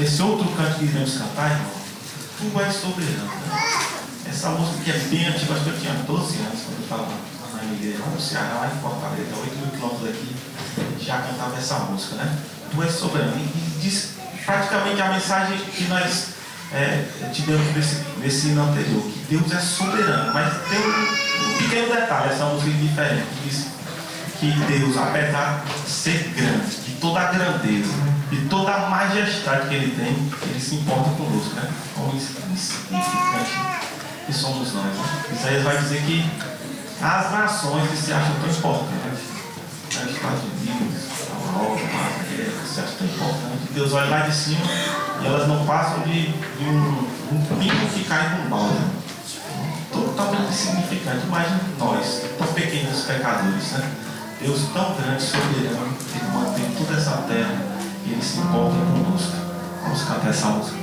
esse outro canto que iremos cantar, irmão, Tu és soberano. Essa música que é bem antiga, acho que eu tinha 12 anos quando eu estava na igreja, lá no Ceará, lá em Fortaleza, 8.000 quilômetros daqui, já cantava essa música, né? Tu és soberano. E diz praticamente a mensagem que nós tivemos nesse hino anterior, que Deus é soberano, mas tem um pequeno detalhe, essa música é diferente, que diz que Deus, apesar de ser grande, de toda a grandeza, de toda a majestade que Ele tem, Ele se importa conosco, né? Como insignificante que somos nós, né? Isaías vai dizer que as nações que se acham tão importantes, os Estados Unidos, a Europa, que se acham tão importantes, Deus olha lá de cima e elas não passam de um pingo que cai num balde. Totalmente insignificante. Imagina nós, tão pequenos pecadores, né? Deus tão grande, soberano, que mantém toda essa terra e Ele se importa conosco. Vamos cantar essa música.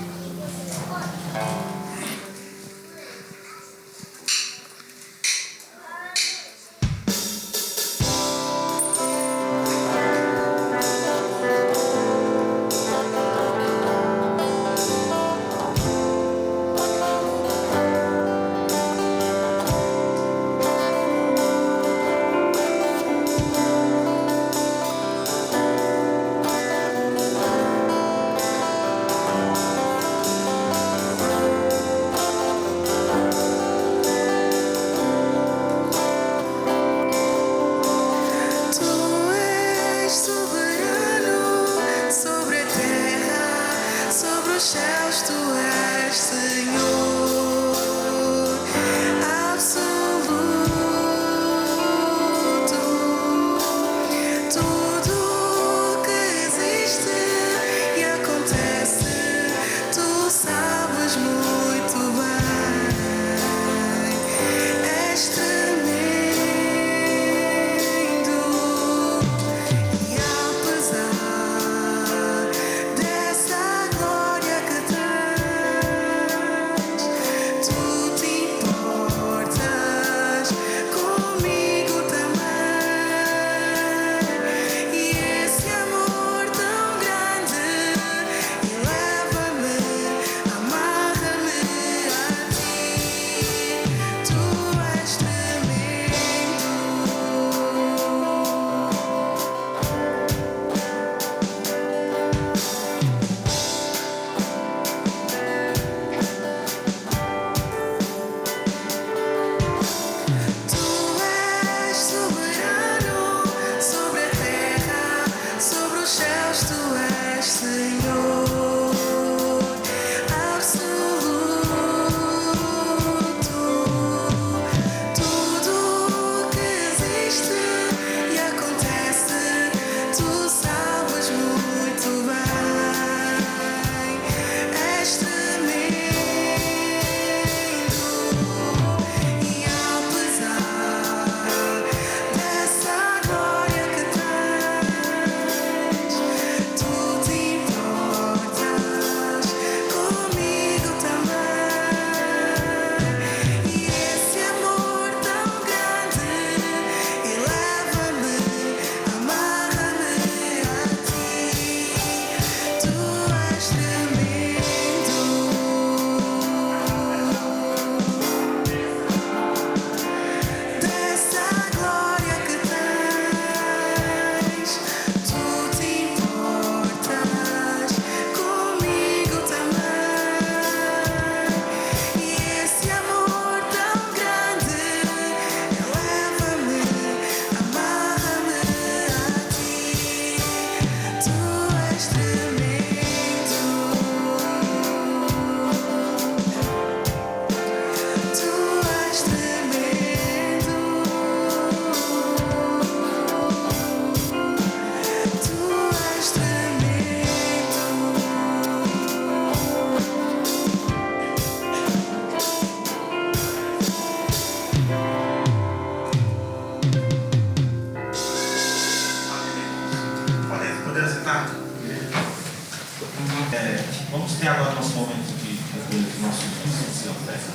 Vamos ter agora nosso momento de nosso vídeo de oferta.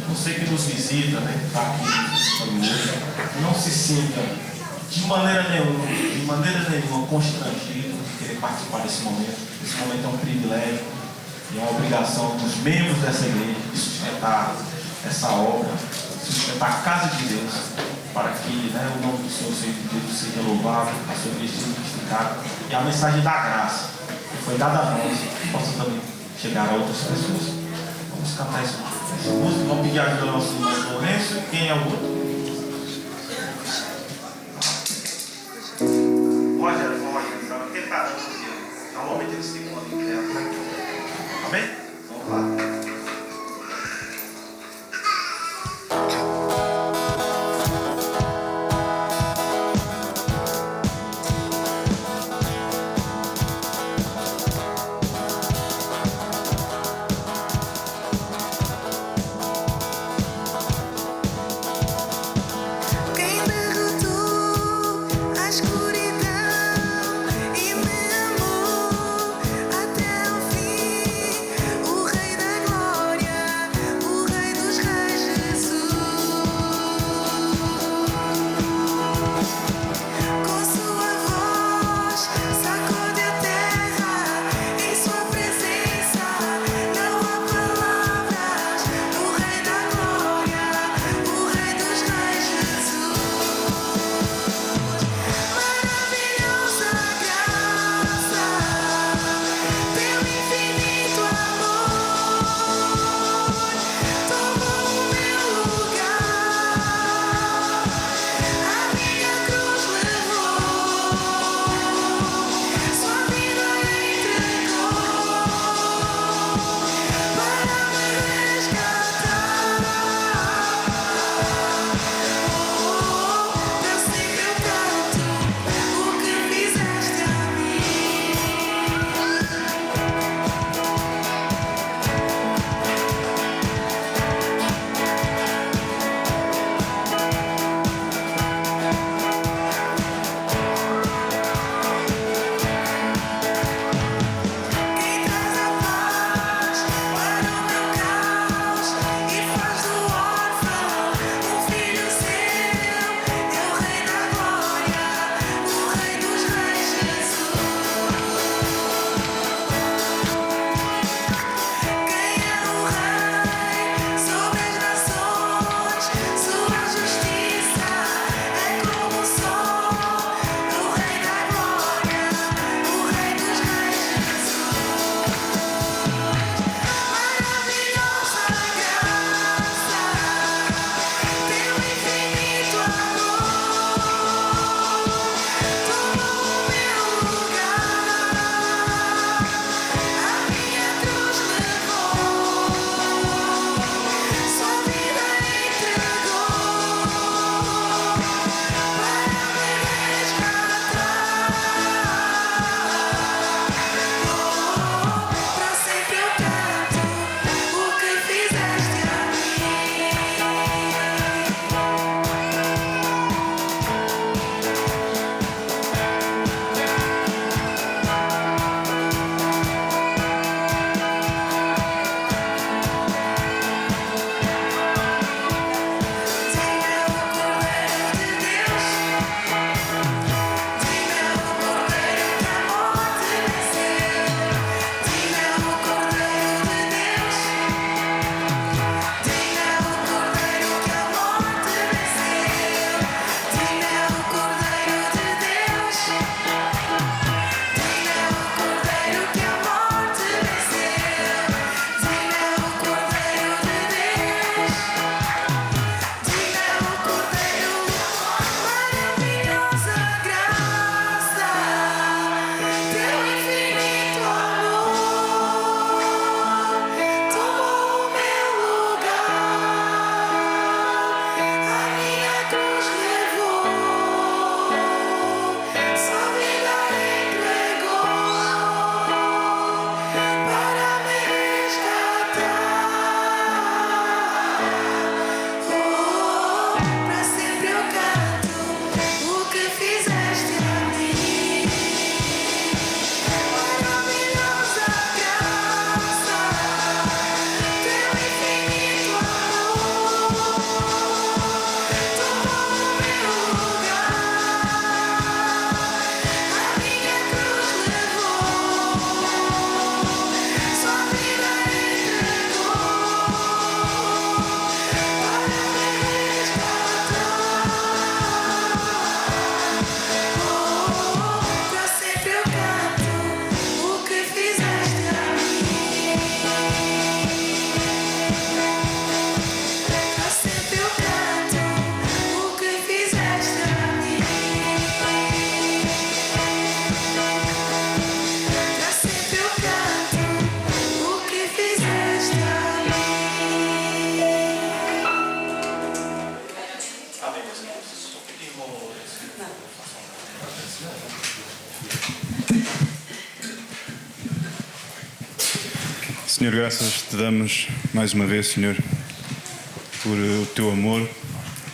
Você que nos visita, né, que está aqui, não se sinta de maneira nenhuma constrangido de querer participar desse momento. Esse momento é um privilégio e é uma obrigação dos membros dessa igreja de sustentar essa obra, sustentar a casa de Deus, para que o nome do Senhor seja louvado, a sua igreja seja justificada e a mensagem da graça que foi dada a nós possa também chegar a outras pessoas. Vamos cantar essa música, vamos pedir ajuda ao nosso irmão Lourenço. Quem é o outro? Rogério, quem está dando aqui? Normalmente eles ficam ali em terra. Amém? Vamos lá. Escuridão e me amou até o fim. Senhor, graças te damos mais uma vez, Senhor, por o teu amor,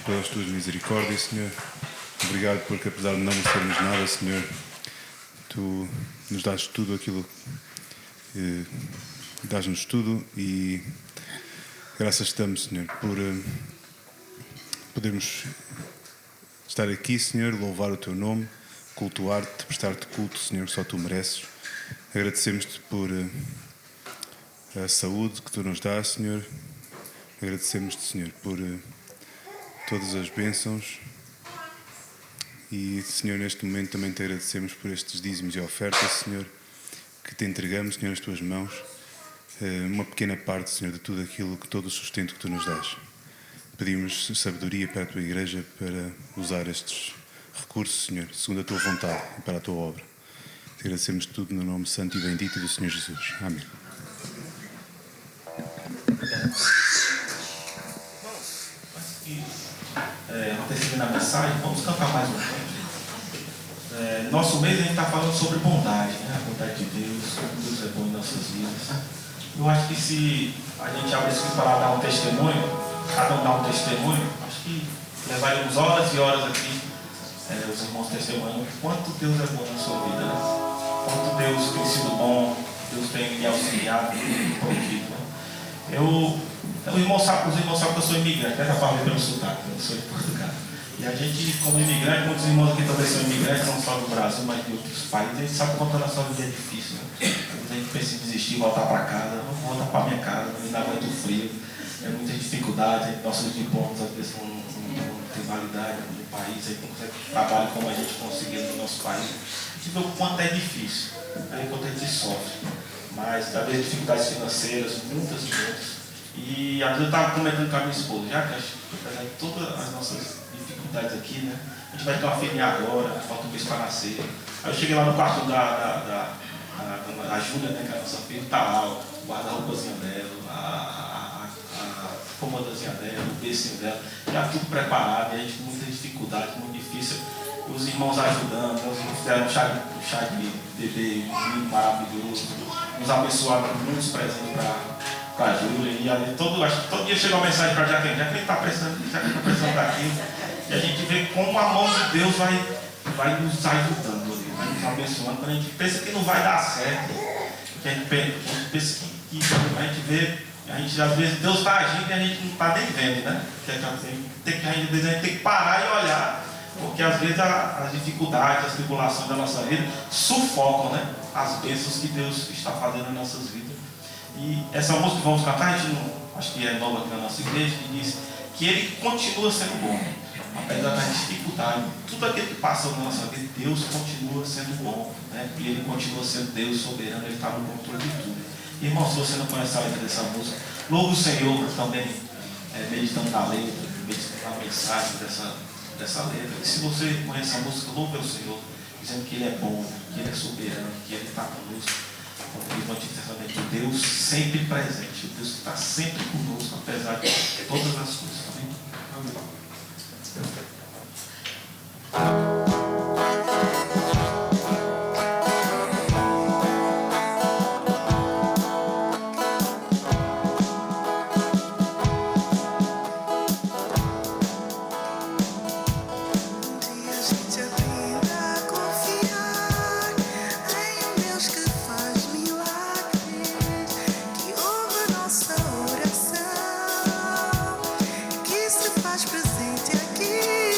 pelas tuas misericórdias, Senhor. Obrigado porque, apesar de não merecermos nada, Senhor, tu nos dás tudo aquilo, dás-nos tudo, e graças te damos, Senhor, por podermos estar aqui, Senhor, louvar o teu nome, cultuar-te, prestar-te culto, Senhor, que só tu mereces. Agradecemos-te por a saúde que tu nos dás, Senhor. Agradecemos-te, Senhor, por todas as bênçãos. E, Senhor, neste momento também te agradecemos por estes dízimos e ofertas, Senhor, que te entregamos, Senhor, nas tuas mãos. Uma pequena parte, Senhor, de tudo aquilo, todo o sustento que tu nos dás. Pedimos sabedoria para a tua igreja para usar estes recursos, Senhor, segundo a tua vontade e para a tua obra. Te agradecemos tudo no nome santo e bendito do Senhor Jesus. Amém. Antecedendo a mensagem, vamos cantar mais um canto. Nosso mês a gente está falando sobre bondade, né? A bondade de Deus, como Deus é bom em nossas vidas. Eu acho que se a gente abrir isso para dar um testemunho, cada um dá um testemunho, acho que levaríamos horas e horas aqui, os irmãos testemunhando quanto Deus é bom na sua vida, né? Quanto Deus tem sido bom, Deus tem me auxiliado, me protegido, né? Os irmãos sabem que eu sou imigrante, né? Já falei pelo sotaque, eu sou de Portugal. E a gente, como imigrante, muitos irmãos aqui também são imigrantes, não só do Brasil, mas de outros países. A gente sabe quanto a nossa vida é difícil, né? A gente pensa em desistir, voltar para casa, não vou voltar para minha casa, não aguento o frio, é muita dificuldade, nossos diplomas às vezes não tem validade no país, a gente não consegue trabalhar como a gente conseguiu no nosso país. A gente vê o quanto é difícil, aí quanto a gente sofre, mas às vezes dificuldades financeiras, muitas e muitas. E às vezes eu estava comentando com a minha esposa, já que apesar de todas as nossas dificuldades aqui, né? A gente vai ter uma filhinha agora, falta um mês para nascer. Aí eu cheguei lá no quarto da Júlia, né, que é a nossa filha, está lá, o guarda-roupazinho dela, a comodazinha dela, o bercinho dela, já tudo preparado, e a gente com muita dificuldade, muito difícil. Os irmãos ajudando, os irmãos fizeram um chá de bebê lindo, maravilhoso, nos abençoaram com muitos presentes para a Júlia, e ali acho que todo dia chega uma mensagem para a Jaqueline está precisando daquilo, e a gente vê como a mão de Deus vai nos ajudando, vai nos abençoando, quando a gente pensa que não vai dar certo, porque a gente pensa que a gente vê, às vezes Deus está agindo e a gente não está nem vendo, né? Às vezes a gente tem que parar e olhar, porque às vezes as dificuldades, as tribulações da nossa vida sufocam, né? As bênçãos que Deus está fazendo nas nossas vidas. E essa música que vamos cantar, a gente não, acho que é nova aqui na nossa igreja, que diz que Ele continua sendo bom, apesar da dificuldade, tudo aquilo que passa na nossa vida, Deus continua sendo bom, né? E Ele continua sendo Deus soberano, Ele está no controle de tudo. Irmão, se você não conhece a letra dessa música, louve o Senhor também, meditando na letra, meditando na mensagem dessa letra. E se você conhece a música, louve o Senhor, dizendo que Ele é bom, que Ele é soberano, que Ele está conosco. Como diz no Antigo Testamento, Deus sempre presente, Deus que está sempre conosco, apesar de todas as coisas. Amém? Oração que se faz presente aqui.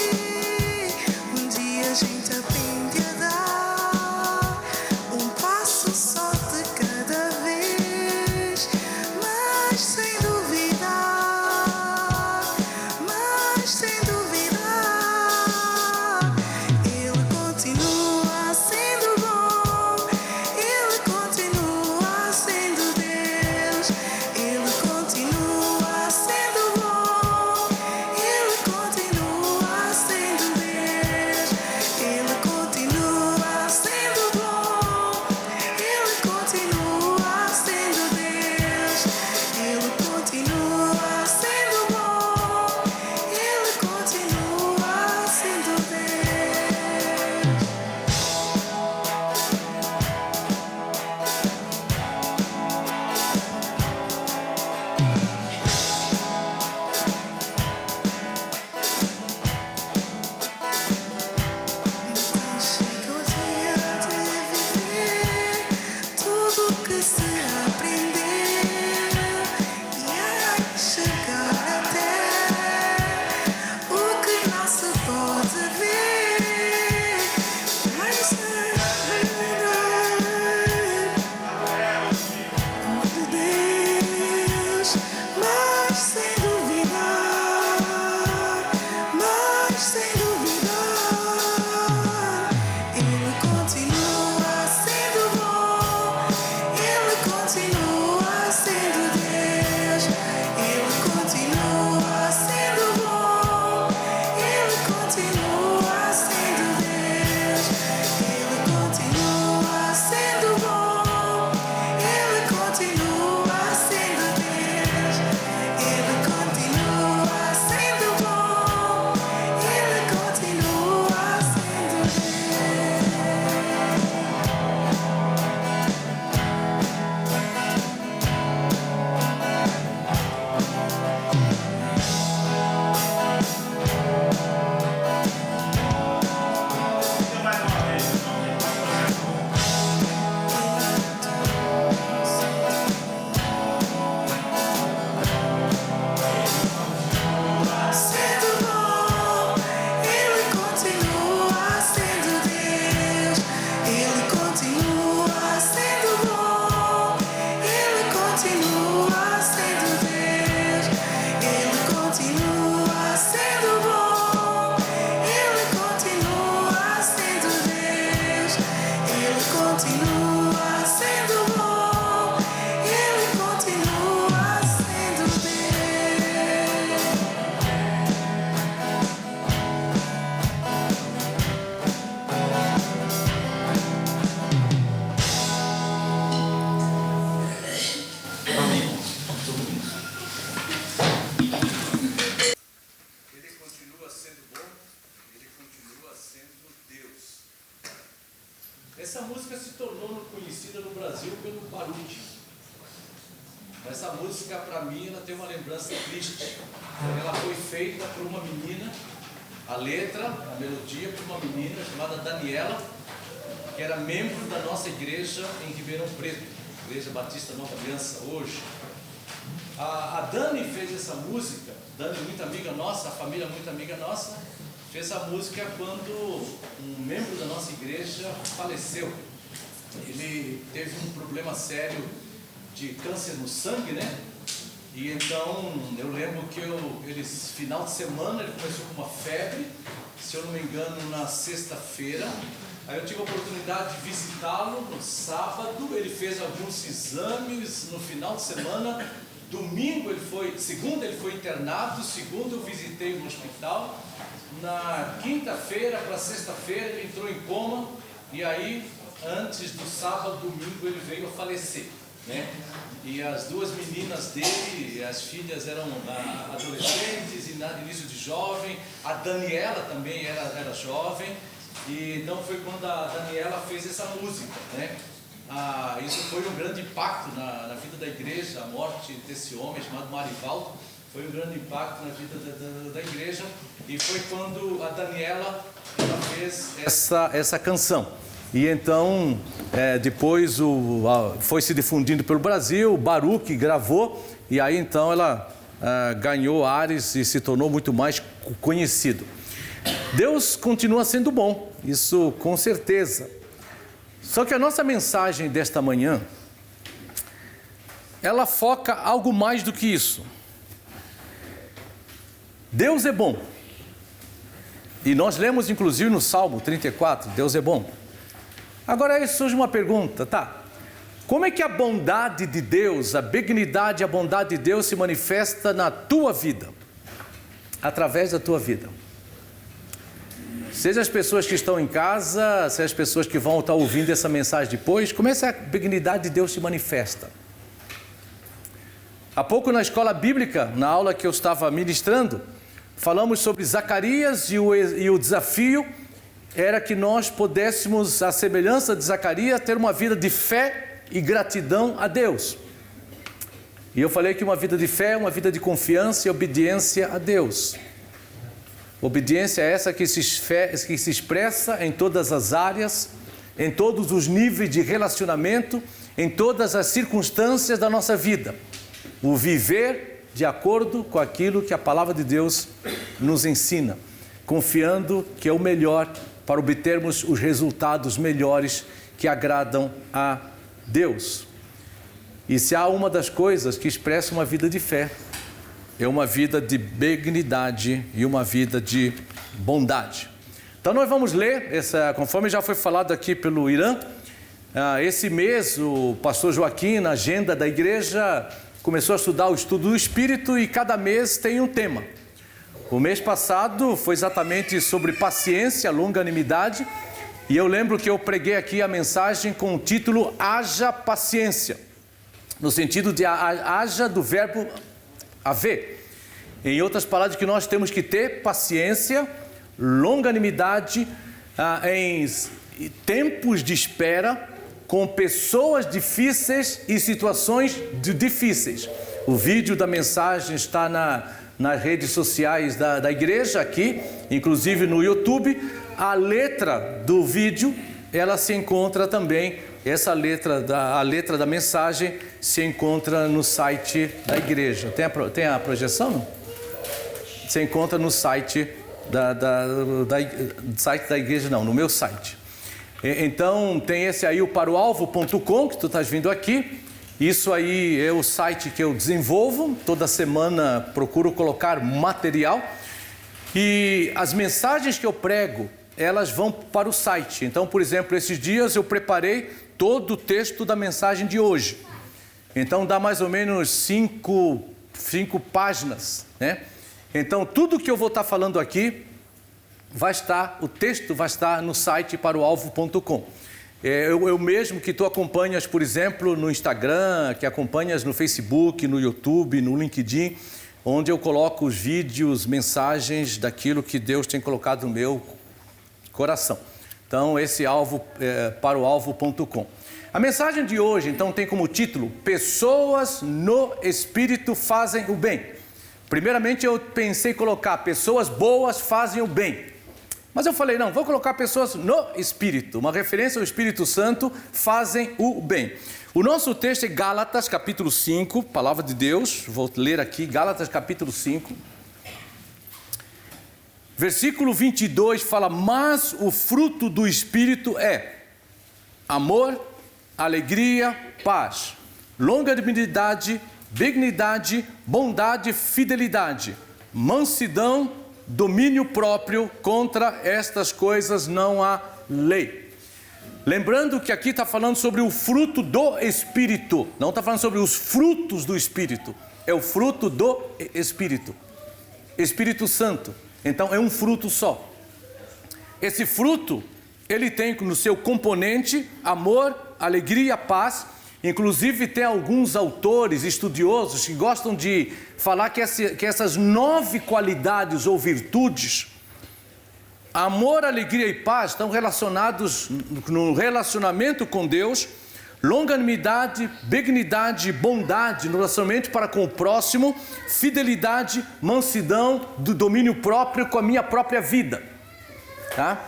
Essa música se tornou conhecida no Brasil pelo Baruch. Essa música, para mim, ela tem uma lembrança triste. Ela foi feita por uma menina, a letra, a melodia, por uma menina chamada Daniela, que era membro da nossa igreja em Ribeirão Preto, Igreja Batista Nova Aliança, hoje. A Dani fez essa música, Dani muito amiga nossa, a família muito amiga nossa, fez essa música quando um membro da nossa igreja faleceu. Ele teve um problema sério de câncer no sangue, né? E então eu lembro que final de semana ele começou com uma febre, se eu não me engano na sexta-feira. Aí eu tive a oportunidade de visitá-lo no sábado, ele fez alguns exames no final de semana. Domingo segunda ele foi internado, segunda eu visitei no hospital. Na quinta-feira para sexta-feira ele entrou em coma, e aí antes do sábado, domingo ele veio a falecer, né? E as duas meninas dele, as filhas eram adolescentes e início de jovem. A Daniela também era jovem, e então foi quando a Daniela fez essa música, né? Isso foi um grande impacto na vida da igreja. A morte desse homem chamado Marivaldo foi um grande impacto na vida da igreja, e foi quando a Daniela fez essa canção. E então, depois foi se difundindo pelo Brasil, o Baruch gravou, e aí então ela ganhou ares e se tornou muito mais conhecido. Deus continua sendo bom, isso com certeza. Só que a nossa mensagem desta manhã, ela foca algo mais do que isso. Deus é bom. E nós lemos inclusive no Salmo 34, Deus é bom. Agora aí surge uma pergunta, tá? Como é que a bondade de Deus, a benignidade e a bondade de Deus se manifesta na tua vida? Através da tua vida. Seja as pessoas que estão em casa, seja as pessoas que vão estar ouvindo essa mensagem depois, como é que a benignidade de Deus se manifesta? Há pouco na escola bíblica, na aula que eu estava ministrando, falamos sobre Zacarias e o desafio era que nós pudéssemos, à semelhança de Zacarias, ter uma vida de fé e gratidão a Deus. E eu falei que uma vida de fé é uma vida de confiança e obediência a Deus. Obediência é essa que se expressa em todas as áreas, em todos os níveis de relacionamento, em todas as circunstâncias da nossa vida. O viver de acordo com aquilo que a palavra de Deus nos ensina, confiando que é o melhor para obtermos os resultados melhores que agradam a Deus. E se há uma das coisas que expressa uma vida de fé, é uma vida de benignidade e uma vida de bondade. Então nós vamos ler, conforme já foi falado aqui pelo Irã, esse mês o pastor Joaquim, na agenda da igreja, começou a estudar o estudo do Espírito e cada mês tem um tema. O mês passado foi exatamente sobre paciência, longanimidade, e eu lembro que eu preguei aqui a mensagem com o título Haja Paciência, no sentido de haja do verbo haver. Em outras palavras, que nós temos que ter paciência, longanimidade em tempos de espera, com pessoas difíceis e situações difíceis. O vídeo da mensagem está nas redes sociais da igreja aqui, inclusive no YouTube. A letra do vídeo, ela se encontra também, a letra da mensagem se encontra no site da igreja. Tem a projeção, não? Se encontra no site site da igreja, não, no meu site. Então tem esse aí, o paroalvo.com, que tu estás vindo aqui. Isso aí é o site que eu desenvolvo, toda semana procuro colocar material. E as mensagens que eu prego, elas vão para o site. Então, por exemplo, esses dias eu preparei todo o texto da mensagem de hoje. Então dá mais ou menos 5 páginas, né? Então tudo que eu vou estar falando aqui, o texto vai estar no site paroalvo.com. Eu mesmo que tu acompanhas, por exemplo, no Instagram, que acompanhas no Facebook, no YouTube, no LinkedIn, onde eu coloco os vídeos, mensagens daquilo que Deus tem colocado no meu coração. Então, esse alvo é paroalvo.com. A mensagem de hoje, então, tem como título: Pessoas no Espírito fazem o bem. Primeiramente, eu pensei em colocar pessoas boas fazem o bem. Mas eu falei, não, vou colocar pessoas no Espírito, uma referência ao Espírito Santo, fazem o bem. O nosso texto é Gálatas, capítulo 5, palavra de Deus, vou ler aqui, Gálatas, capítulo 5. Versículo 22 fala, mas o fruto do Espírito é amor, alegria, paz, longanimidade, benignidade, bondade, fidelidade, mansidão, domínio próprio. Contra estas coisas não há lei. Lembrando que aqui está falando sobre o fruto do Espírito, não está falando sobre os frutos do Espírito, é o fruto do Espírito, Espírito Santo. Então é um fruto só. Esse fruto, ele tem no seu componente amor, alegria, paz. Inclusive tem alguns autores estudiosos que gostam de falar que essas 9 qualidades ou virtudes, amor, alegria e paz, estão relacionados no relacionamento com Deus, longanimidade, benignidade, bondade no relacionamento para com o próximo, fidelidade, mansidão, do domínio próprio com a minha própria vida, tá?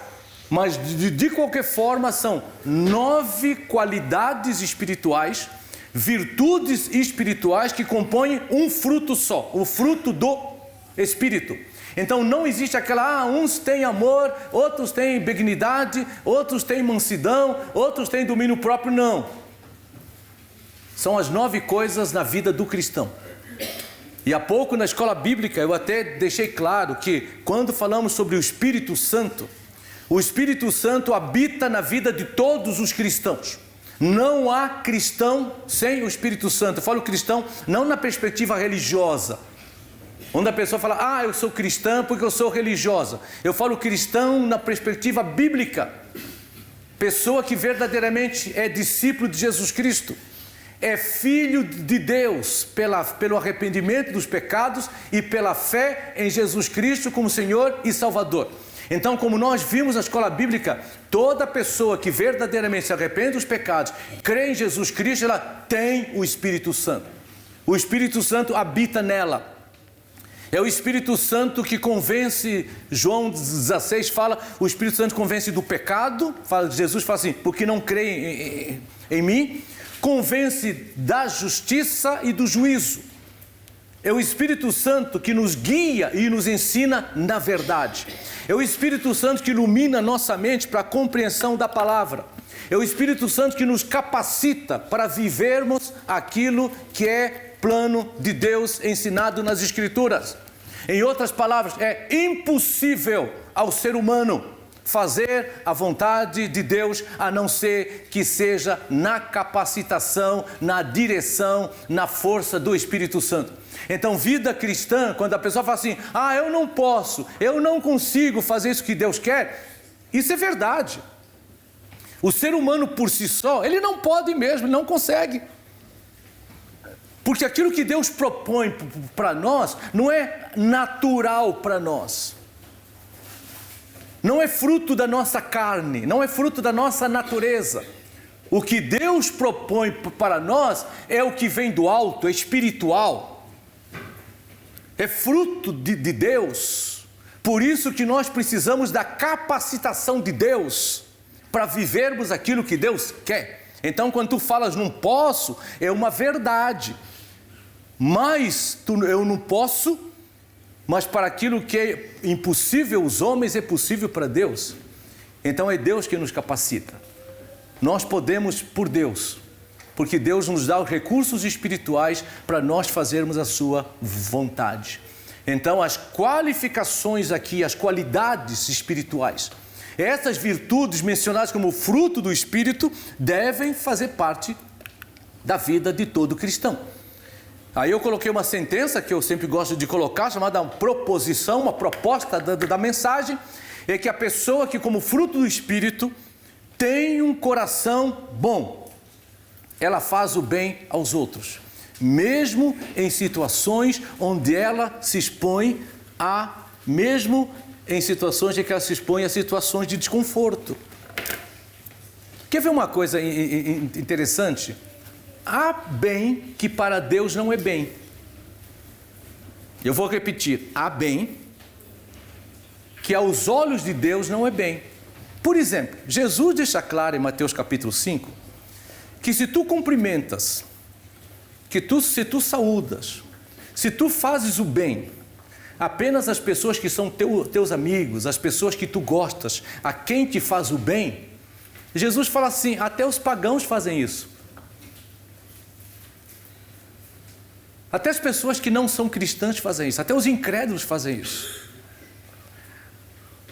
Mas de qualquer forma são 9 qualidades espirituais, virtudes espirituais que compõem um fruto só, o fruto do Espírito. Então não existe aquela, uns têm amor, outros têm benignidade, outros têm mansidão, outros têm domínio próprio, não. São as 9 coisas na vida do cristão. E há pouco na escola bíblica eu até deixei claro que quando falamos sobre o Espírito Santo, o Espírito Santo habita na vida de todos os cristãos. Não há cristão sem o Espírito Santo. Eu falo cristão não na perspectiva religiosa, onde a pessoa fala, eu sou cristã porque eu sou religiosa. Eu falo cristão na perspectiva bíblica. Pessoa que verdadeiramente é discípulo de Jesus Cristo. É filho de Deus pelo arrependimento dos pecados e pela fé em Jesus Cristo como Senhor e Salvador. Então, como nós vimos na escola bíblica, toda pessoa que verdadeiramente se arrepende dos pecados, crê em Jesus Cristo, ela tem o Espírito Santo. O Espírito Santo habita nela. É o Espírito Santo que convence, João 16 fala, o Espírito Santo convence do pecado, Jesus fala assim, porque não creem em mim, convence da justiça e do juízo. É o Espírito Santo que nos guia e nos ensina na verdade. É o Espírito Santo que ilumina nossa mente para a compreensão da palavra. É o Espírito Santo que nos capacita para vivermos aquilo que é plano de Deus ensinado nas Escrituras. Em outras palavras, é impossível ao ser humano fazer a vontade de Deus, a não ser que seja na capacitação, na direção, na força do Espírito Santo. Então, vida cristã, quando a pessoa fala assim, eu não posso, eu não consigo fazer isso que Deus quer, isso é verdade. O ser humano por si só, ele não pode mesmo, ele não consegue. Porque aquilo que Deus propõe para nós não é natural para nós. Não é fruto da nossa carne, não é fruto da nossa natureza. O que Deus propõe para nós é o que vem do alto, é espiritual. É fruto de Deus. Por isso que nós precisamos da capacitação de Deus para vivermos aquilo que Deus quer. Então, quando tu falas não posso, é uma verdade. Mas eu não posso, mas para aquilo que é impossível aos homens é possível para Deus. Então é Deus que nos capacita. Nós podemos por Deus, porque Deus nos dá os recursos espirituais para nós fazermos a sua vontade. Então as qualificações aqui, as qualidades espirituais, essas virtudes mencionadas como fruto do Espírito, devem fazer parte da vida de todo cristão. Aí eu coloquei uma sentença que eu sempre gosto de colocar, chamada proposição, uma proposta da mensagem, é que a pessoa que como fruto do Espírito tem um coração bom, ela faz o bem aos outros, mesmo em situações onde ela se expõe mesmo em situações em que ela se expõe a situações de desconforto. Quer ver uma coisa interessante? Há bem que para Deus não é bem. Eu vou repetir. Há bem que aos olhos de Deus não é bem. Por exemplo, Jesus deixa claro em Mateus capítulo 5, que se tu cumprimentas, se tu saúdas, se tu fazes o bem, apenas as pessoas que são teus amigos, as pessoas que tu gostas, a quem te faz o bem, Jesus fala assim, até os pagãos fazem isso. Até as pessoas que não são cristãs fazem isso, até os incrédulos fazem isso.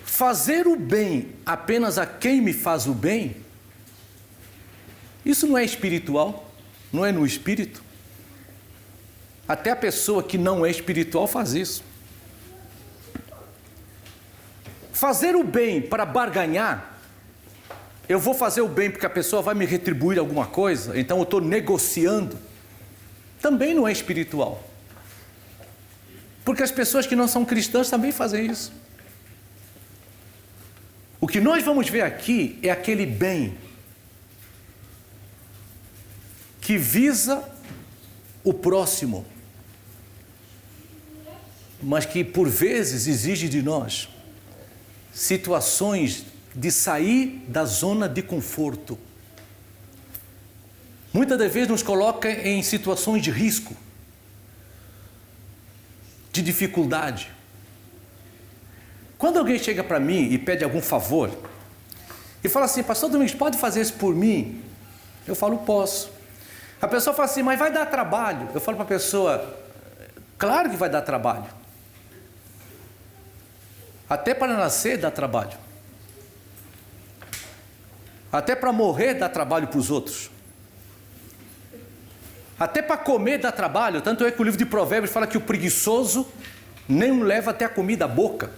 Fazer o bem apenas a quem me faz o bem, isso não é espiritual, não é no espírito. Até a pessoa que não é espiritual faz isso. Fazer o bem para barganhar, eu vou fazer o bem porque a pessoa vai me retribuir alguma coisa, então eu estou negociando, também não é espiritual. Porque as pessoas que não são cristãs também fazem isso. O que nós vamos ver aqui é aquele bem que visa o próximo, mas que por vezes exige de nós situações de sair da zona de conforto. Muitas das vezes nos coloca em situações de risco, de dificuldade. Quando alguém chega para mim e pede algum favor, e fala assim, pastor Domingos, pode fazer isso por mim? Eu falo, posso. A pessoa fala assim, mas vai dar trabalho. Eu falo para a pessoa, claro que vai dar trabalho. Até para nascer dá trabalho. Até para morrer dá trabalho para os outros. Até para comer dá trabalho. Tanto é que o livro de Provérbios fala que o preguiçoso nem leva até a comida à boca.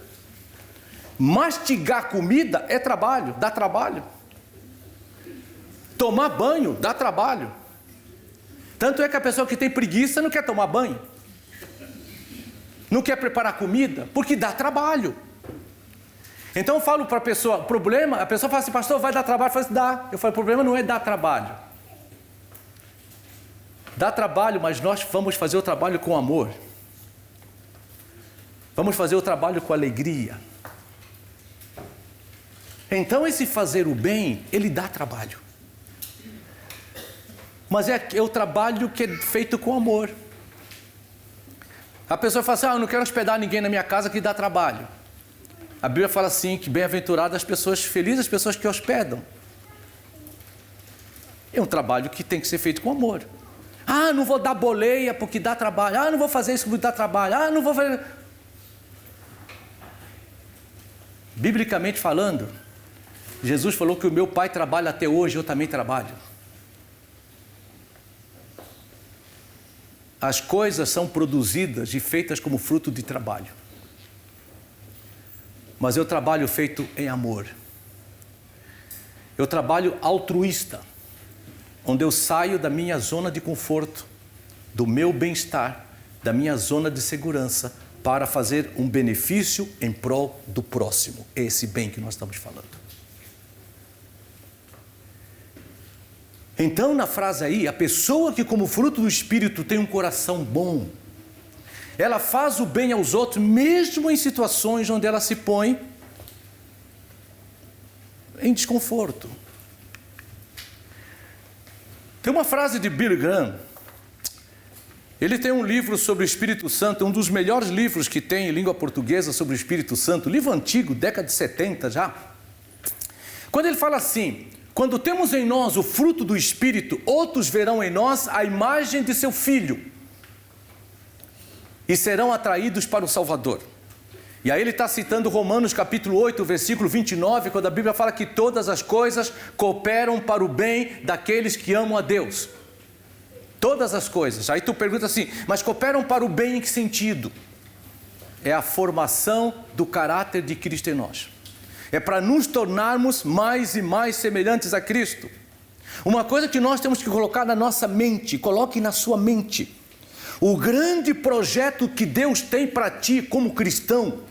Mastigar comida é trabalho, dá trabalho. Tomar banho dá trabalho. Tanto é que a pessoa que tem preguiça não quer tomar banho, não quer preparar comida, porque dá trabalho. Então eu falo para a pessoa, problema, a pessoa fala assim, pastor, vai dar trabalho? Eu falo assim, dá. Eu falo, o problema não é dar trabalho. Dá trabalho, mas nós vamos fazer o trabalho com amor. Vamos fazer o trabalho com alegria. Então esse fazer o bem, ele dá trabalho. mas é o trabalho que é feito com amor. A pessoa fala assim, eu não quero hospedar ninguém na minha casa que dá trabalho. A Bíblia fala assim, que bem-aventuradas as pessoas, felizes as pessoas que hospedam. É um trabalho que tem que ser feito com amor. Não vou dar boleia porque dá trabalho. Não vou fazer isso porque dá trabalho. Não vou fazer... Biblicamente falando, Jesus falou que o meu Pai trabalha até hoje, eu também trabalho. As coisas são produzidas e feitas como fruto de trabalho. Mas eu trabalho feito em amor. Eu trabalho altruísta, onde eu saio da minha zona de conforto, do meu bem-estar, da minha zona de segurança, para fazer um benefício em prol do próximo. É esse bem que nós estamos falando. Então, na frase aí, a pessoa que como fruto do Espírito tem um coração bom, ela faz o bem aos outros, mesmo em situações onde ela se põe em desconforto. Tem uma frase de Billy Graham. Ele tem um livro sobre o Espírito Santo, um dos melhores livros que tem em língua portuguesa sobre o Espírito Santo, livro antigo, década de 70 já. Quando ele fala assim, quando temos em nós o fruto do Espírito, outros verão em nós a imagem de seu Filho e serão atraídos para o Salvador. E aí ele está citando Romanos capítulo 8, versículo 29, quando a Bíblia fala que todas as coisas cooperam para o bem daqueles que amam a Deus. Todas as coisas. Aí tu pergunta assim, mas cooperam para o bem em que sentido? É a formação do caráter de Cristo em nós. É para nos tornarmos mais e mais semelhantes a Cristo. Uma coisa que nós temos que colocar na nossa mente, coloque na sua mente. O grande projeto que Deus tem para ti como cristão,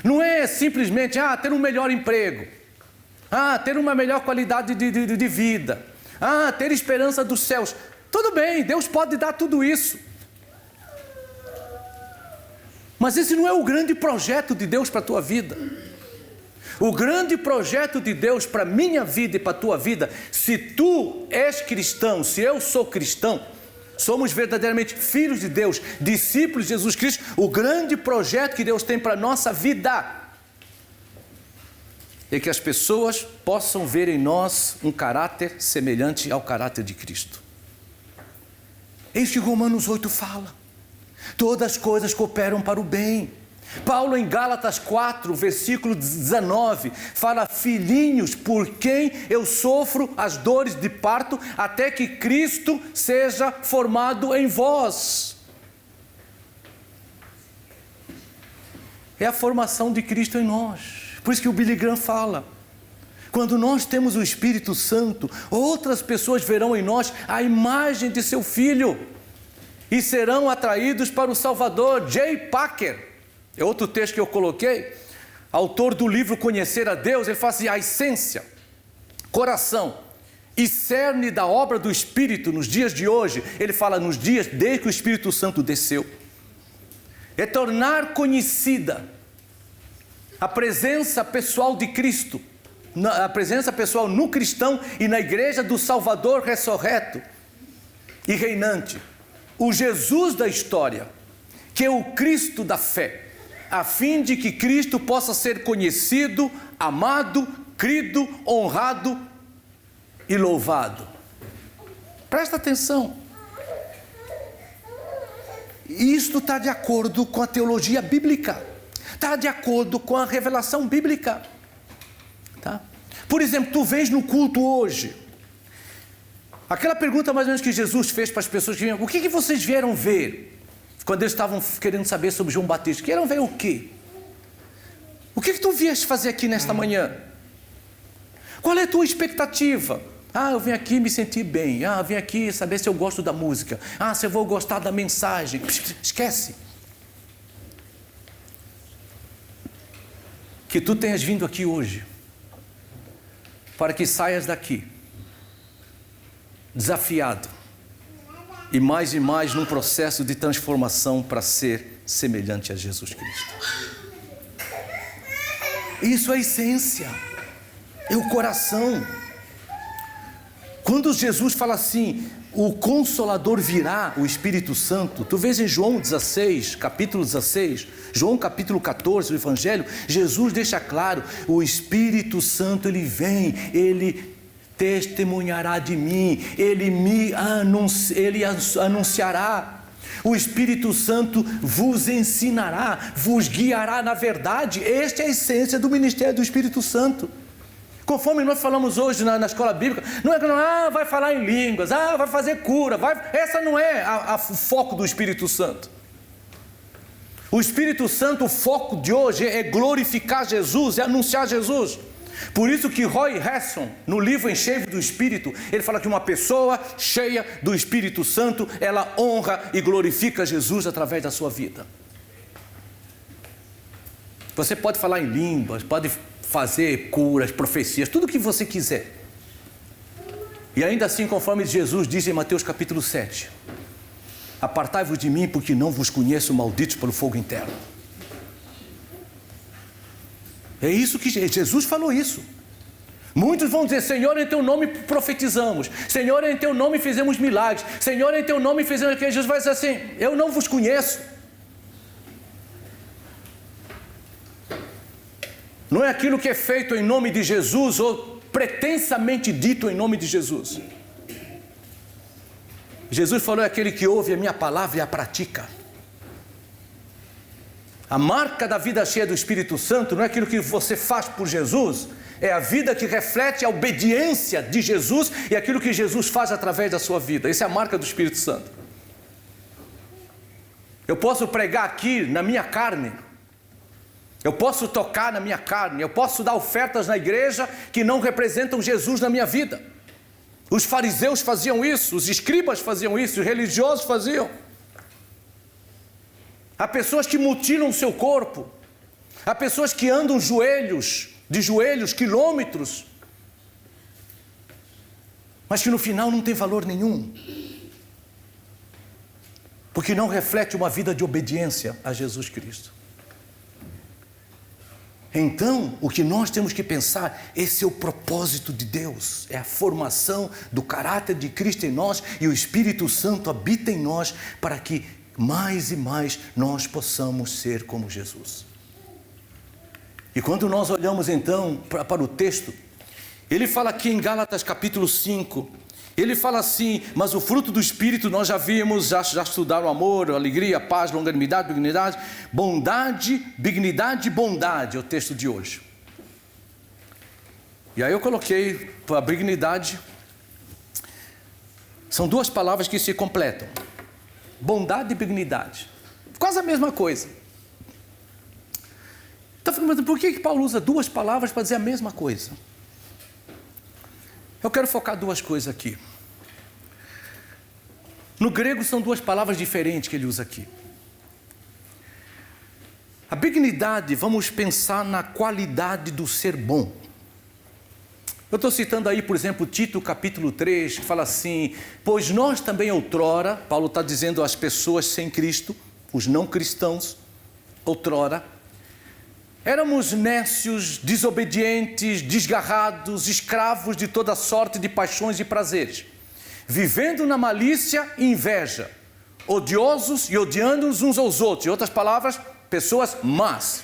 não é simplesmente, ter um melhor emprego, ter uma melhor qualidade de vida, ter esperança dos céus. Tudo bem, Deus pode dar tudo isso. Mas esse não é o grande projeto de Deus para a tua vida. O grande projeto de Deus para a minha vida e para a tua vida, se tu és cristão, se eu sou cristão, somos verdadeiramente filhos de Deus, discípulos de Jesus Cristo, o grande projeto que Deus tem para a nossa vida é que as pessoas possam ver em nós um caráter semelhante ao caráter de Cristo. É isso que Romanos 8 fala. Todas as coisas cooperam para o bem. Paulo em Gálatas 4, versículo 19, fala, filhinhos, por quem eu sofro as dores de parto, até que Cristo seja formado em vós. É a formação de Cristo em nós. Por isso que o Billy Graham fala, quando nós temos o Espírito Santo, outras pessoas verão em nós a imagem de seu Filho e serão atraídos para o Salvador. J. Packer, é outro texto que eu coloquei, autor do livro Conhecer a Deus, ele fala assim, a essência, coração e cerne da obra do Espírito nos dias de hoje, ele fala nos dias desde que o Espírito Santo desceu, é tornar conhecida a presença pessoal de Cristo, a presença pessoal no cristão e na igreja do Salvador ressurreto e reinante, o Jesus da história, que é o Cristo da fé, a fim de que Cristo possa ser conhecido, amado, crido, honrado e louvado. Presta atenção. Isto está de acordo com a teologia bíblica, está de acordo com a revelação bíblica. Tá? Por exemplo, tu vens no culto hoje, aquela pergunta mais ou menos que Jesus fez para as pessoas que vinham, o que vocês vieram ver? Quando eles estavam querendo saber sobre João Batista, queriam ver o quê? O que tu vieste fazer aqui nesta manhã? Qual é a tua expectativa? Eu vim aqui me sentir bem. Eu vim aqui saber se eu gosto da música. Se eu vou gostar da mensagem. Esquece. Que tu tenhas vindo aqui hoje, para que saias daqui desafiado e mais num processo de transformação para ser semelhante a Jesus Cristo. Isso é a essência, é o coração. Quando Jesus fala assim, o Consolador virá, o Espírito Santo, tu vês em João 16, capítulo 16, João capítulo 14, o Evangelho, Jesus deixa claro, o Espírito Santo ele vem, ele testemunhará de mim, ele anunciará. O Espírito Santo vos ensinará, vos guiará na verdade. Esta é a essência do ministério do Espírito Santo. Conforme nós falamos hoje na escola bíblica, não é que vai falar em línguas, vai fazer cura, essa não é o foco do Espírito Santo. O Espírito Santo, o foco de hoje é glorificar Jesus, é anunciar Jesus. Por isso que Roy Heston, no livro Enchei-vos do Espírito, ele fala que uma pessoa cheia do Espírito Santo, ela honra e glorifica Jesus através da sua vida. Você pode falar em línguas, pode fazer curas, profecias, tudo o que você quiser. E ainda assim, conforme Jesus diz em Mateus capítulo 7, apartai-vos de mim, porque não vos conheço, malditos pelo fogo interno. É isso que Jesus falou isso. Muitos vão dizer, Senhor, em teu nome profetizamos, Senhor, em teu nome fizemos milagres, Senhor, em teu nome fizemos aquilo. Jesus vai dizer assim, eu não vos conheço. Não é aquilo que é feito em nome de Jesus ou pretensamente dito em nome de Jesus. Jesus falou, é aquele que ouve a minha palavra e a pratica. A marca da vida cheia do Espírito Santo não é aquilo que você faz por Jesus, é a vida que reflete a obediência de Jesus e aquilo que Jesus faz através da sua vida. Essa é a marca do Espírito Santo. Eu posso pregar aqui na minha carne, eu posso tocar na minha carne, eu posso dar ofertas na igreja que não representam Jesus na minha vida. Os fariseus faziam isso, os escribas faziam isso, os religiosos faziam. Há pessoas que mutilam o seu corpo, há pessoas que andam de joelhos, quilômetros, mas que no final não tem valor nenhum, porque não reflete uma vida de obediência a Jesus Cristo. Então, o que nós temos que pensar, esse é o propósito de Deus, é a formação do caráter de Cristo em nós, e o Espírito Santo habita em nós, para que mais e mais nós possamos ser como Jesus. E quando nós olhamos então para o texto, ele fala aqui em Gálatas capítulo 5, ele fala assim, mas o fruto do Espírito nós já vimos, já estudaram amor, alegria, paz, longanimidade, benignidade, bondade, benignidade e bondade, é o texto de hoje. E aí eu coloquei para a benignidade, são duas palavras que se completam. Bondade e benignidade, quase a mesma coisa. Então, por que Paulo usa duas palavras para dizer a mesma coisa? Eu quero focar duas coisas aqui. No grego são duas palavras diferentes que ele usa aqui. A benignidade, vamos pensar na qualidade do ser bom. Eu estou citando aí, por exemplo, Tito capítulo 3, que fala assim, pois nós também outrora, Paulo está dizendo às pessoas sem Cristo, os não cristãos, outrora, éramos nécios, desobedientes, desgarrados, escravos de toda sorte de paixões e prazeres, vivendo na malícia e inveja, odiosos e odiando-nos uns aos outros. Em outras palavras, pessoas más,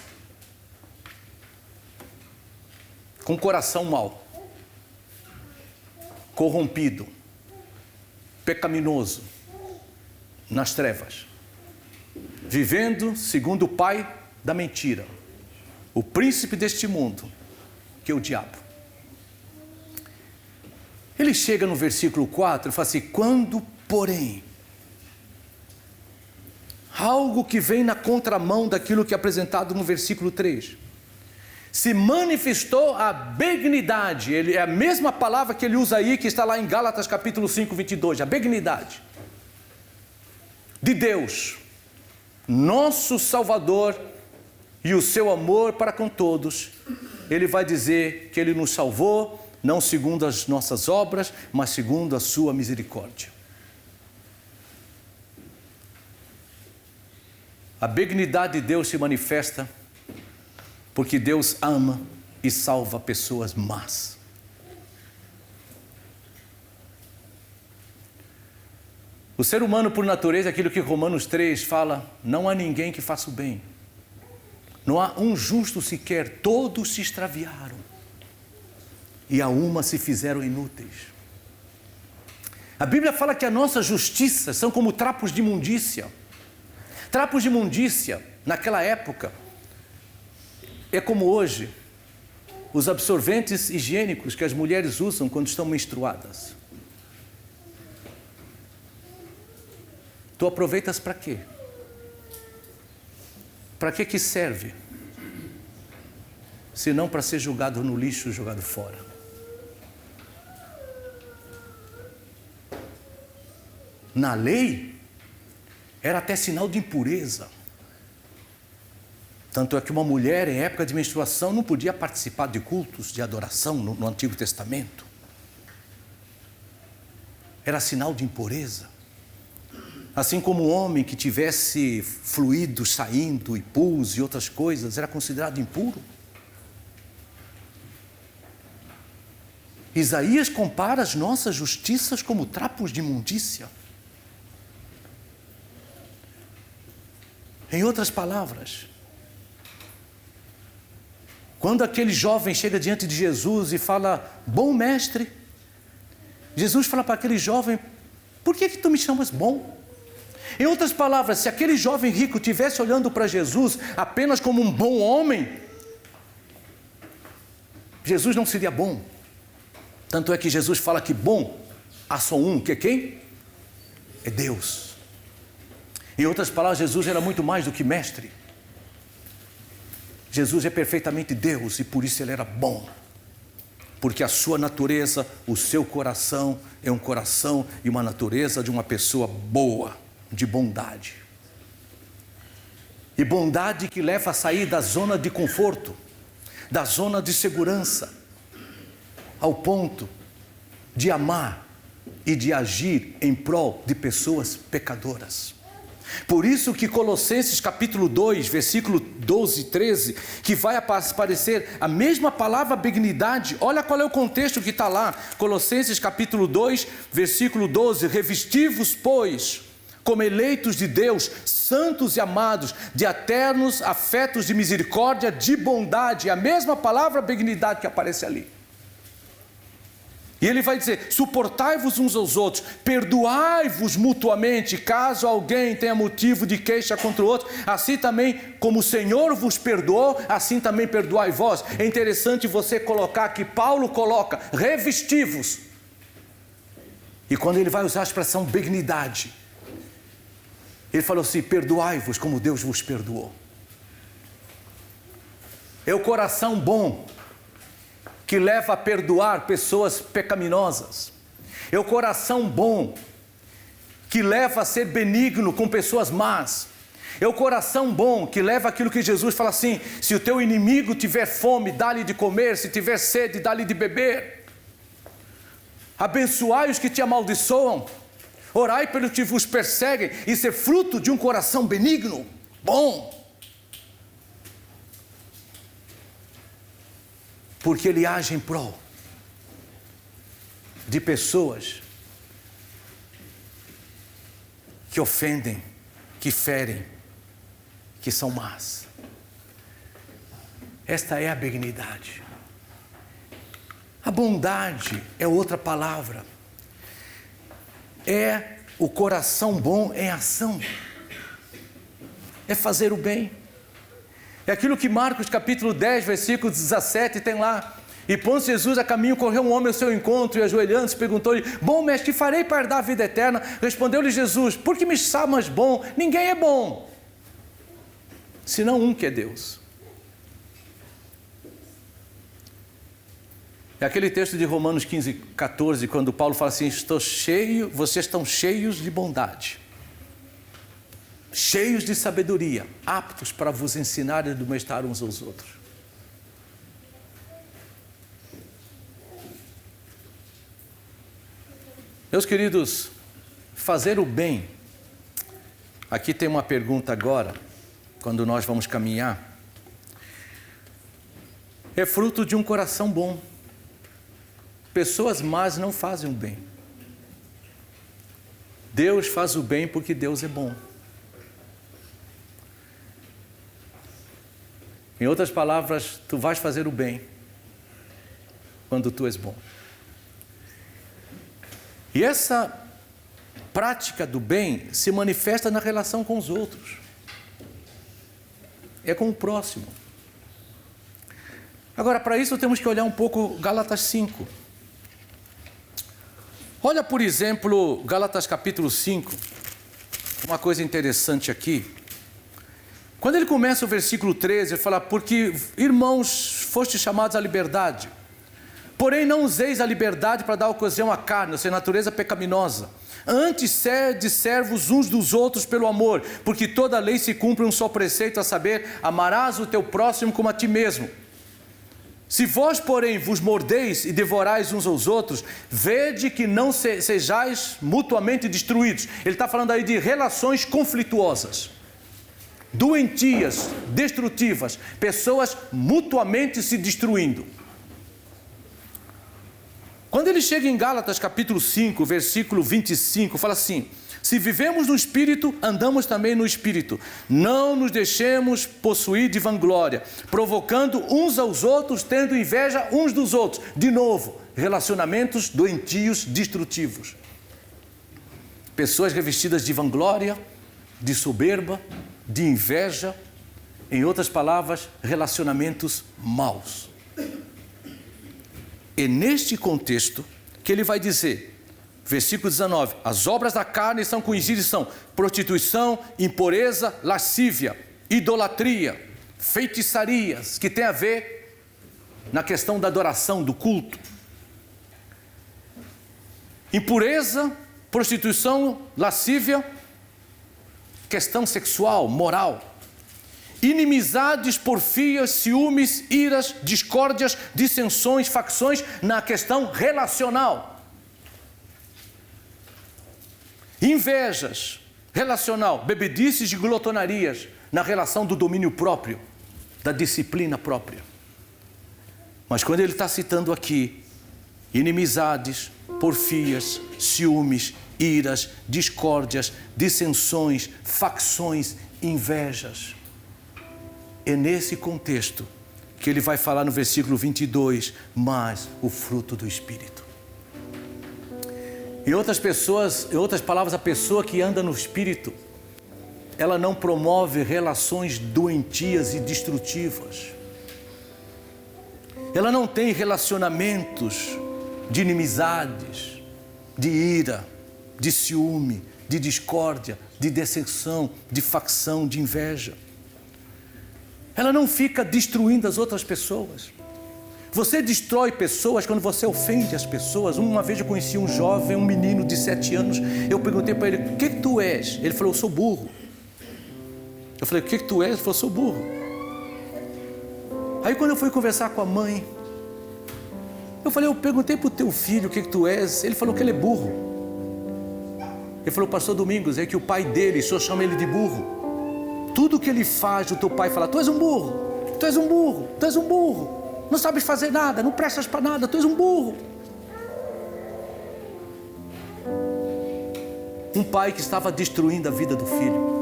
com coração mau, corrompido, pecaminoso, nas trevas, vivendo segundo o pai da mentira, o príncipe deste mundo, que é o diabo. Ele chega no versículo 4 e fala assim, quando, porém, algo que vem na contramão daquilo que é apresentado no versículo 3, se manifestou a benignidade, é a mesma palavra que ele usa aí, que está lá em Gálatas capítulo 5, 22, a benignidade de Deus, nosso Salvador, e o seu amor para com todos. Ele vai dizer que ele nos salvou, não segundo as nossas obras, mas segundo a sua misericórdia. A benignidade de Deus se manifesta porque Deus ama e salva pessoas más. O ser humano, por natureza, aquilo que Romanos 3 fala, não há ninguém que faça o bem. Não há um justo sequer, todos se extraviaram. E a uma se fizeram inúteis. A Bíblia fala que a nossa justiça são como trapos de imundícia. Trapos de imundícia, naquela época, é como hoje, os absorventes higiênicos que as mulheres usam quando estão menstruadas. Tu aproveitas para quê? Para que serve? Se não para ser jogado no lixo, jogado fora. Na lei, era até sinal de impureza. Tanto é que uma mulher em época de menstruação não podia participar de cultos de adoração no Antigo Testamento. Era sinal de impureza. Assim como o homem que tivesse fluidos saindo, e pus e outras coisas, era considerado impuro. Isaías compara as nossas justiças como trapos de imundícia. Em outras palavras, quando aquele jovem chega diante de Jesus e fala, bom mestre, Jesus fala para aquele jovem, por que tu me chamas bom? Em outras palavras, se aquele jovem rico estivesse olhando para Jesus apenas como um bom homem, Jesus não seria bom. Tanto é que Jesus fala que bom há só um, que é quem? É Deus. Em outras palavras, Jesus era muito mais do que mestre. Jesus é perfeitamente Deus e por isso ele era bom. Porque a sua natureza, o seu coração é um coração e uma natureza de uma pessoa boa, de bondade. E bondade que leva a sair da zona de conforto, da zona de segurança, ao ponto de amar e de agir em prol de pessoas pecadoras. Por isso que Colossenses capítulo 2, versículo 12 e 13, que vai aparecer a mesma palavra benignidade, olha qual é o contexto que está lá, Colossenses capítulo 2, versículo 12, revesti-vos, pois, como eleitos de Deus, santos e amados, de eternos afetos de misericórdia, de bondade, a mesma palavra benignidade que aparece ali. E ele vai dizer, suportai-vos uns aos outros, perdoai-vos mutuamente, caso alguém tenha motivo de queixa contra o outro, assim também como o Senhor vos perdoou, assim também perdoai vós. É interessante você colocar que Paulo coloca, revesti-vos. E quando ele vai usar a expressão benignidade, ele falou assim, perdoai-vos como Deus vos perdoou. É o coração bom que leva a perdoar pessoas pecaminosas. É o coração bom que leva a ser benigno com pessoas más. É o coração bom que leva aquilo que Jesus fala assim, se o teu inimigo tiver fome, dá-lhe de comer, se tiver sede, dá-lhe de beber. Abençoai os que te amaldiçoam, orai pelos que vos perseguem. Isso é fruto de um coração benigno, bom. Porque ele age em prol de pessoas que ofendem, que ferem, que são más. Esta é a benignidade. A bondade é outra palavra. É o coração bom em ação. É fazer o bem. É aquilo que Marcos capítulo 10, versículo 17 tem lá. E pondo Jesus a caminho, correu um homem ao seu encontro e ajoelhando-se, perguntou-lhe, bom mestre, que farei para herdar a vida eterna? Respondeu-lhe Jesus, por que me chamas bom? Ninguém é bom, senão um que é Deus. É aquele texto de Romanos 15, 14, quando Paulo fala assim, vocês estão cheios de bondade, cheios de sabedoria, aptos para vos ensinar e admoestar uns aos outros. Meus queridos, fazer o bem, aqui tem uma pergunta agora, quando nós vamos caminhar, é fruto de um coração bom. Pessoas más não fazem o bem. Deus faz o bem porque Deus é bom. Em outras palavras, tu vais fazer o bem quando tu és bom. E essa prática do bem se manifesta na relação com os outros. É com o próximo. Agora, para isso temos que olhar um pouco Gálatas 5. Olha, por exemplo, Gálatas capítulo 5. Uma coisa interessante aqui. Quando ele começa o versículo 13, ele fala: porque, irmãos, fostes chamados à liberdade. Porém, não useis a liberdade para dar ocasião à carne, ou seja, natureza pecaminosa. Antes, sede servos uns dos outros pelo amor, porque toda a lei se cumpre um só preceito, a saber, amarás o teu próximo como a ti mesmo. Se vós, porém, vos mordeis e devorais uns aos outros, vede que não sejais mutuamente destruídos. Ele está falando aí de relações conflituosas, doentias, destrutivas, pessoas mutuamente se destruindo. Quando ele chega em Gálatas capítulo 5, versículo 25, fala assim: se vivemos no Espírito, andamos também no Espírito. Não nos deixemos possuir de vanglória, provocando uns aos outros, tendo inveja uns dos outros. De novo, relacionamentos doentios, destrutivos. Pessoas revestidas de vanglória, de soberba, de inveja. Em outras palavras, relacionamentos maus. É neste contexto que ele vai dizer, versículo 19: as obras da carne são conhecidas, são prostituição, impureza, lascívia, idolatria, feitiçarias, que tem a ver na questão da adoração, do culto. Impureza, prostituição, lascívia, questão sexual, moral. Inimizades, porfias, ciúmes, iras, discórdias, dissensões, facções na questão relacional. Invejas, relacional, bebedices e glotonarias na relação do domínio próprio, da disciplina própria. Mas quando ele está citando aqui inimizades, porfias, ciúmes, iras, discórdias, dissensões, facções, invejas, é nesse contexto que ele vai falar no versículo 22, mas o fruto do Espírito. Em outras palavras, a pessoa que anda no Espírito, ela não promove relações doentias e destrutivas. Ela não tem relacionamentos de inimizades, de ira, de ciúme, de discórdia, de dissensão, de facção, de inveja. Ela não fica destruindo as outras pessoas. Você destrói pessoas quando você ofende as pessoas. Uma vez eu conheci um jovem, um menino de 7 anos. Eu perguntei para ele: o que tu és? Ele falou: eu sou burro. Eu falei: o que tu és? Ele falou: eu sou burro. Aí quando eu fui conversar com a mãe, eu falei: eu perguntei para o teu filho o que tu és. Ele falou que ele é burro. Ele falou: pastor Domingos, é que o pai dele, o senhor chama ele de burro. Tudo que ele faz, o teu pai fala: tu és um burro, tu és um burro, tu és um burro, não sabes fazer nada, não prestas para nada, tu és um burro. Um pai que estava destruindo a vida do filho.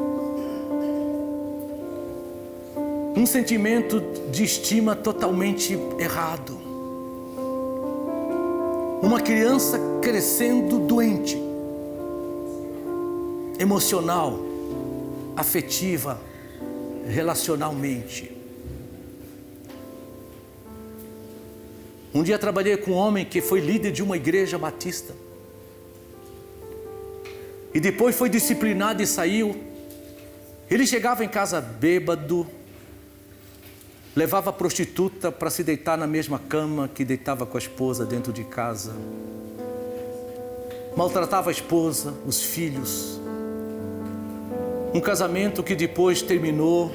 Um sentimento de estima totalmente errado. Uma criança crescendo doente, emocional, afetiva, relacionalmente. Um dia trabalhei com um homem que foi líder de uma igreja batista. E depois foi disciplinado e saiu. Ele chegava em casa bêbado, levava a prostituta para se deitar na mesma cama que deitava com a esposa dentro de casa. Maltratava a esposa, os filhos. Um casamento que depois terminou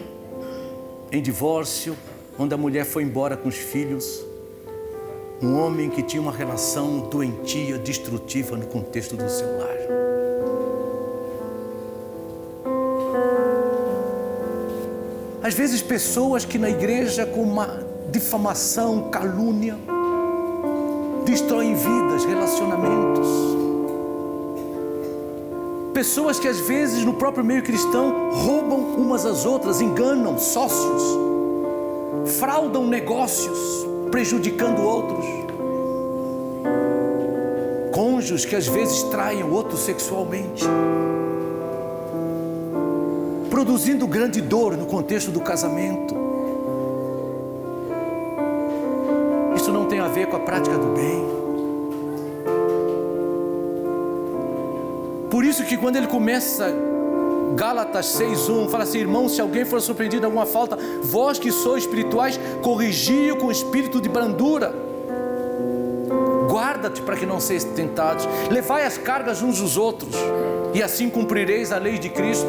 em divórcio, onde a mulher foi embora com os filhos. Um homem que tinha uma relação doentia, destrutiva no contexto do seu lar. Às vezes pessoas que na igreja com uma difamação, calúnia, destroem vidas, relacionamentos. Pessoas que às vezes no próprio meio cristão roubam umas às outras, enganam sócios, fraudam negócios, prejudicando outros. Cônjuges que às vezes traem o outro sexualmente, produzindo grande dor no contexto do casamento. Isso não tem a ver com a prática do bem. Por isso que quando ele começa Gálatas 6:1, fala assim: irmãos, se alguém for surpreendido em alguma falta, vós que sois espirituais, corrigi-o com espírito de brandura. Guarda-te para que não sejais tentados. Levai as cargas uns dos outros, e assim cumprireis a lei de Cristo.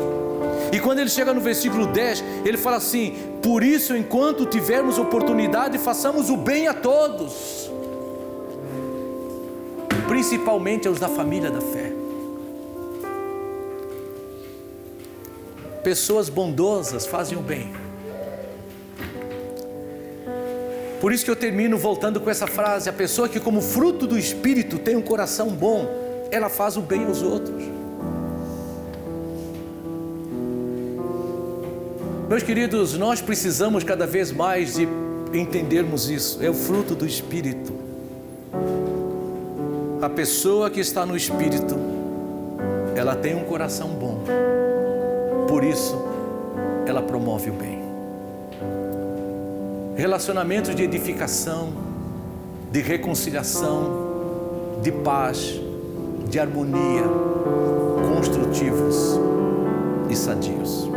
E quando ele chega no versículo 10, ele fala assim: por isso, enquanto tivermos oportunidade, façamos o bem a todos, principalmente aos da família da fé. Pessoas bondosas fazem o bem. Por isso que eu termino voltando com essa frase: a pessoa que como fruto do Espírito tem um coração bom, ela faz o bem aos outros. Meus queridos, nós precisamos cada vez mais de entendermos isso. É o fruto do Espírito. A pessoa que está no Espírito, ela tem um coração bom. Por isso, ela promove o bem. Relacionamentos de edificação, de reconciliação, de paz, de harmonia, construtivos e sadios.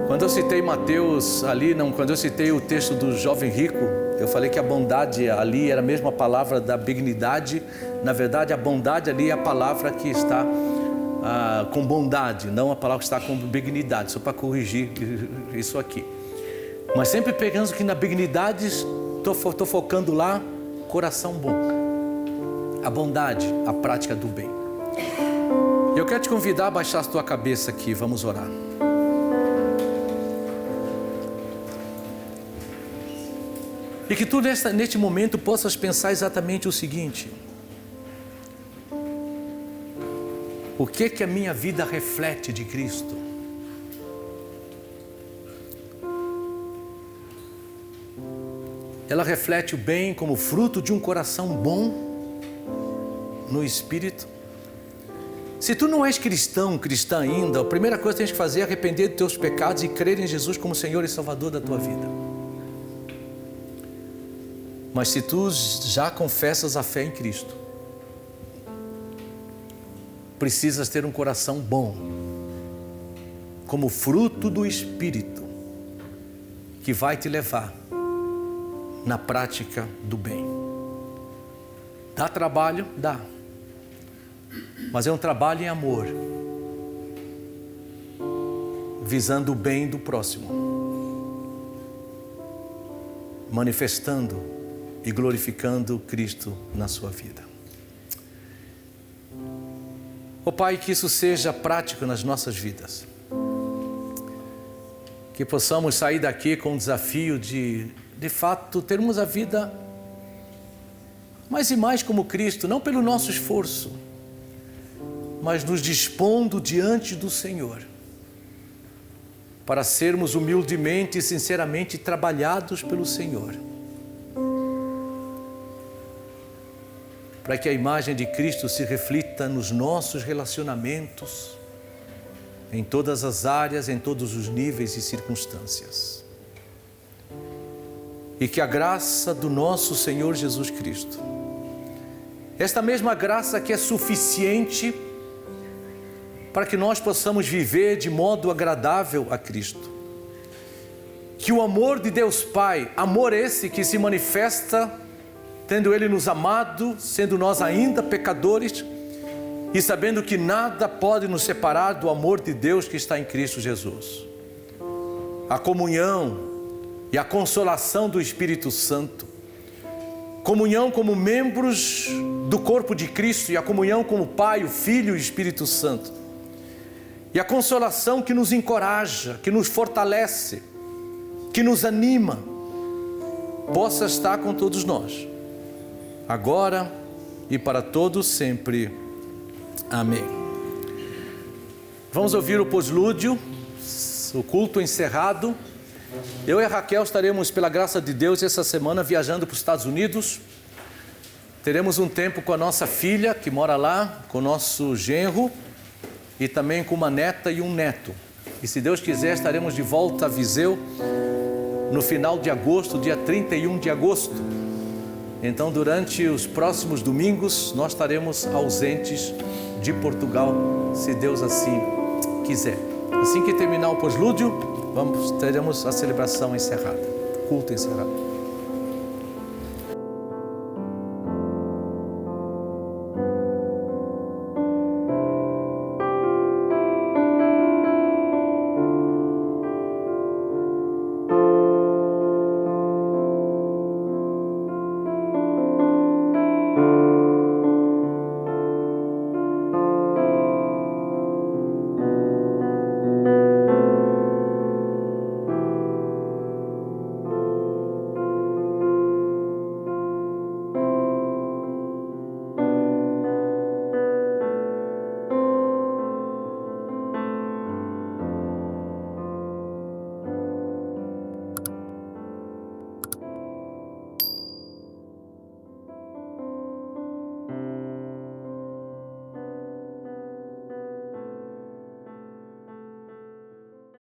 Quando eu citei Mateus ali, quando eu citei o texto do jovem rico, eu falei que a bondade ali era a mesma palavra da benignidade. Na verdade, a bondade ali é a palavra que está com bondade, não a palavra que está com benignidade, só para corrigir isso aqui. Mas sempre pegando que na benignidade, estou focando lá, coração bom. A bondade, a prática do bem. Eu quero te convidar a baixar a tua cabeça aqui, vamos orar. E que tu neste momento possas pensar exatamente o seguinte: o que a minha vida reflete de Cristo? Ela reflete o bem como fruto de um coração bom no Espírito? Se tu não és cristã ainda, a primeira coisa que tens que fazer é arrepender dos teus pecados e crer em Jesus como Senhor e Salvador da tua vida. Mas se tu já confessas a fé em Cristo, precisas ter um coração bom, como fruto do Espírito, que vai te levar na prática do bem. Dá trabalho? Dá. Mas é um trabalho em amor, visando o bem do próximo, manifestando e glorificando Cristo na sua vida. Ó Pai, que isso seja prático nas nossas vidas. Que possamos sair daqui com o desafio de fato, termos a vida mais e mais como Cristo, não pelo nosso esforço, mas nos dispondo diante do Senhor, para sermos humildemente e sinceramente trabalhados pelo Senhor, para que a imagem de Cristo se reflita nos nossos relacionamentos, em todas as áreas, em todos os níveis e circunstâncias. E que a graça do nosso Senhor Jesus Cristo, esta mesma graça que é suficiente para que nós possamos viver de modo agradável a Cristo, que o amor de Deus Pai, amor esse que se manifesta tendo Ele nos amado, sendo nós ainda pecadores, e sabendo que nada pode nos separar do amor de Deus que está em Cristo Jesus. A comunhão e a consolação do Espírito Santo, comunhão como membros do corpo de Cristo, e a comunhão como o Pai, o Filho e o Espírito Santo, e a consolação que nos encoraja, que nos fortalece, que nos anima, possa estar com todos nós, agora e para todos sempre. Amém. Vamos ouvir o poslúdio, o culto encerrado. Eu e a Raquel estaremos, pela graça de Deus, essa semana viajando para os Estados Unidos. Teremos um tempo com a nossa filha, que mora lá, com o nosso genro, e também com uma neta e um neto. E se Deus quiser, estaremos de volta a Viseu no final de agosto, dia 31 de agosto. Então, durante os próximos domingos, nós estaremos ausentes de Portugal, se Deus assim quiser. Assim que terminar o poslúdio, teremos a celebração encerrada, culto encerrado.